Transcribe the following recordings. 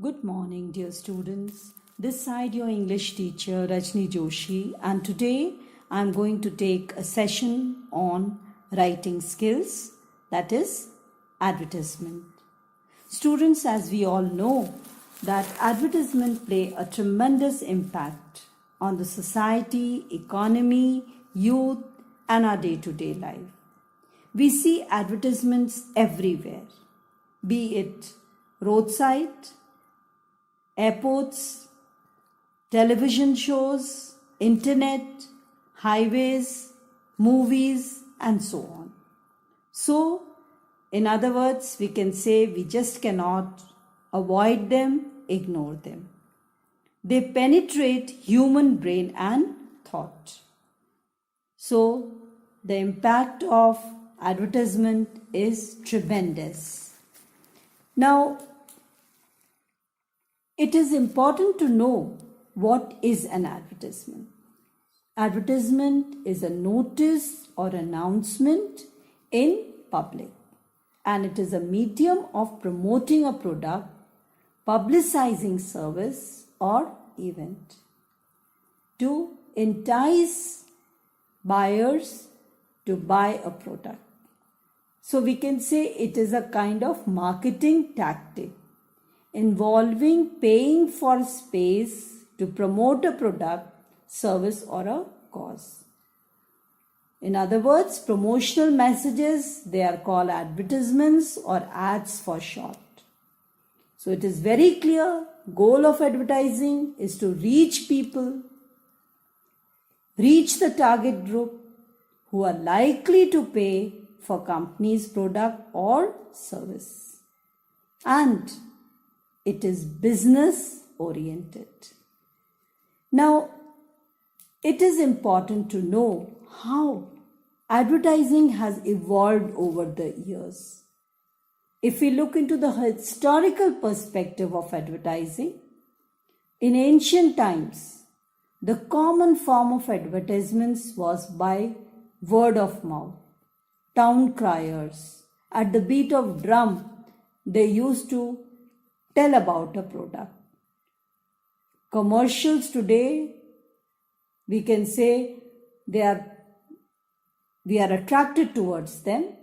Good morning, dear students. This side your English teacher Rajni Joshi, and today I am going to take a session on writing skills, that is advertisement. Students, as we all know, that advertisement play a tremendous impact on the society, economy, youth and our day-to-day life. We see advertisements everywhere, be it roadside, airports, television shows, internet, highways, movies, and so on. So, in other words, we can say we just cannot avoid them, ignore them. They penetrate human brain and thought. So, the impact of advertisement is tremendous. Now, it is important to know what is an advertisement. Advertisement is a notice or announcement in public, and it is a medium of promoting a product, publicizing service or event to entice buyers to buy a product. So we can say it is a kind of marketing tactic involving paying for space to promote a product, service or a cause. In other words, promotional messages, they are called advertisements or ads for short. So it is very clear, goal of advertising is to reach people, reach the target group who are likely to pay for company's product or service. And it is business oriented. Now, it is important to know how advertising has evolved over the years. If we look into the historical perspective of advertising, in ancient times, the common form of advertisements was by word of mouth. Town criers, at the beat of drum, they used to tell about a product. Commercials today, we can say we are attracted towards them,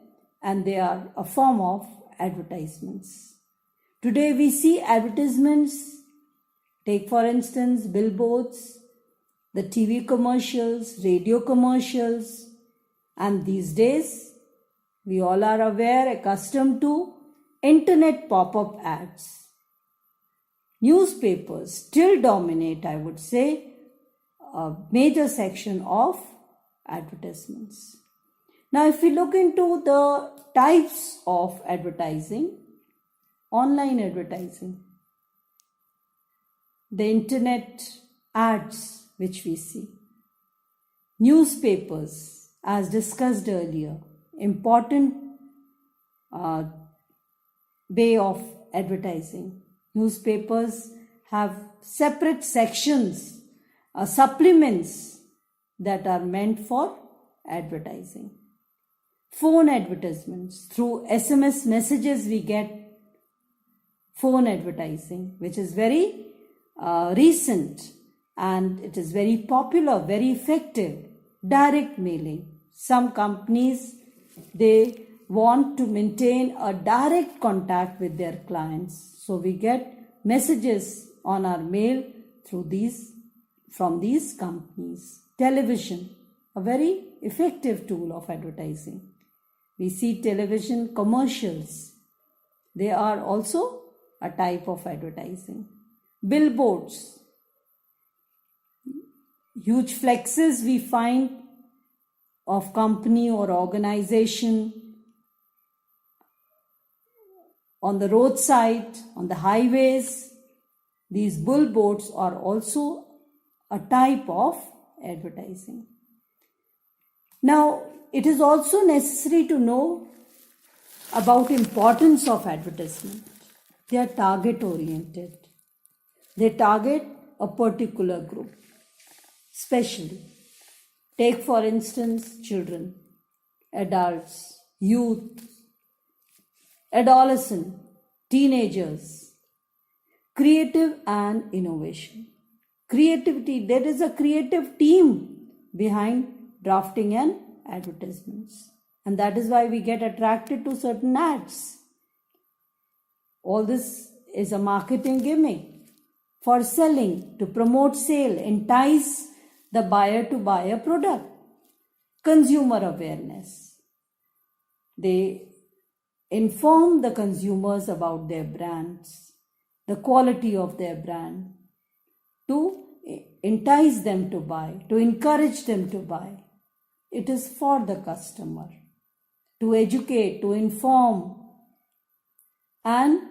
and they are a form of advertisements. Today we see advertisements, take for instance billboards, the TV commercials, radio commercials, and these days we all are accustomed to internet pop-up ads. Newspapers still dominate, I would say, a major section of advertisements. Now, if we look into the types of advertising, online advertising, the internet ads which we see, newspapers, as discussed earlier, important way of advertising. Newspapers have separate sections, supplements that are meant for advertising. Phone advertisements, through SMS messages we get phone advertising, which is very recent and it is very popular, very effective. Direct mailing. Some companies, they want to maintain a direct contact with their clients. So we get messages on our mail from these companies. Television, a very effective tool of advertising. We see television commercials. They are also a type of advertising. Billboards, huge flexes we find of company or organization on the roadside, on the highways. These billboards are also a type of advertising. Now, it is also necessary to know about importance of advertisement. They are target oriented. They target a particular group, especially. Take for instance children, adults, youth, adolescent, teenagers, creative and innovation. Creativity, there is a creative team behind drafting and advertisements. And that is why we get attracted to certain ads. All this is a marketing gimmick for selling, to promote sale, entice the buyer to buy a product. Consumer awareness. They inform the consumers about their brands, the quality of their brand, to entice them to buy, to encourage them to buy. It is for the customer, to educate, to inform. And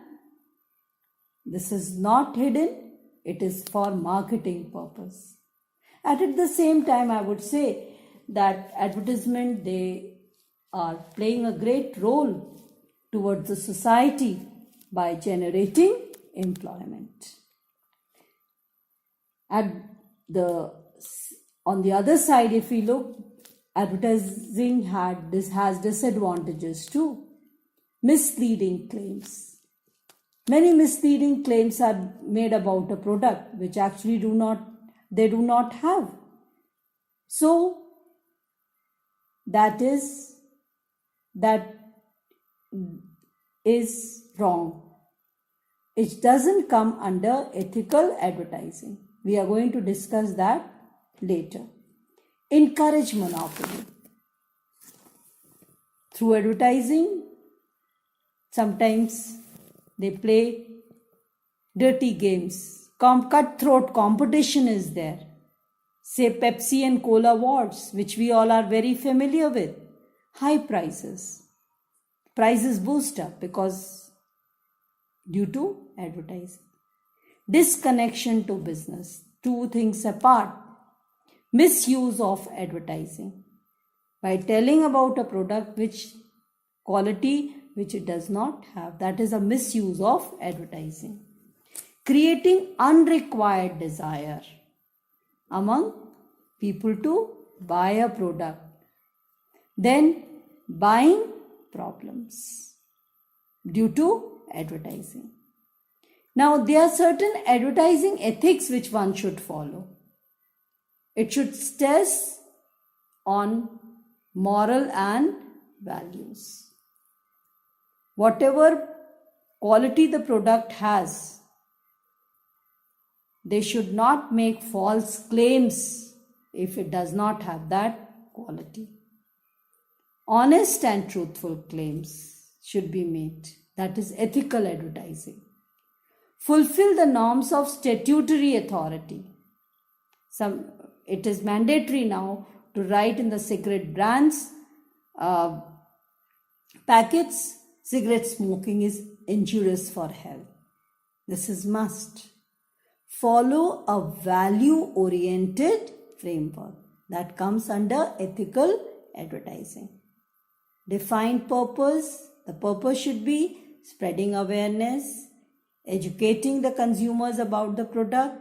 this is not hidden, it is for marketing purpose. And at the same time, I would say that advertisement, they are playing a great role towards the society by generating employment. On the other side, if we look, advertising has disadvantages too. Misleading claims. Many misleading claims are made about a product which actually do not have. So that is wrong. It doesn't come under ethical advertising. We are going to discuss that later. Encourage monopoly. Through advertising, sometimes they play dirty games. Cutthroat competition is there. Say Pepsi and Cola wars, which we all are very familiar with. High prices. Prices boost up because due to advertising. Disconnection to business. Two things apart. Misuse of advertising. By telling about a product which quality which it does not have. That is a misuse of advertising. Creating unrequired desire among people to buy a product. Then buying problems due to advertising. Now, there are certain advertising ethics which one should follow. It should stress on moral and values. Whatever quality the product has, they should not make false claims if it does not have that quality. Honest and truthful claims should be made. That is ethical advertising. Fulfill the norms of statutory authority. It is mandatory now to write in the cigarette brands packets, cigarette smoking is injurious for health. This is must. Follow a value-oriented framework that comes under ethical advertising. Define purpose. The purpose should be spreading awareness, educating the consumers about the product,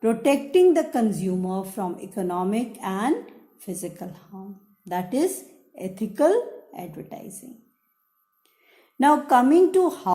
protecting the consumer from economic and physical harm. That is ethical advertising. Now coming to how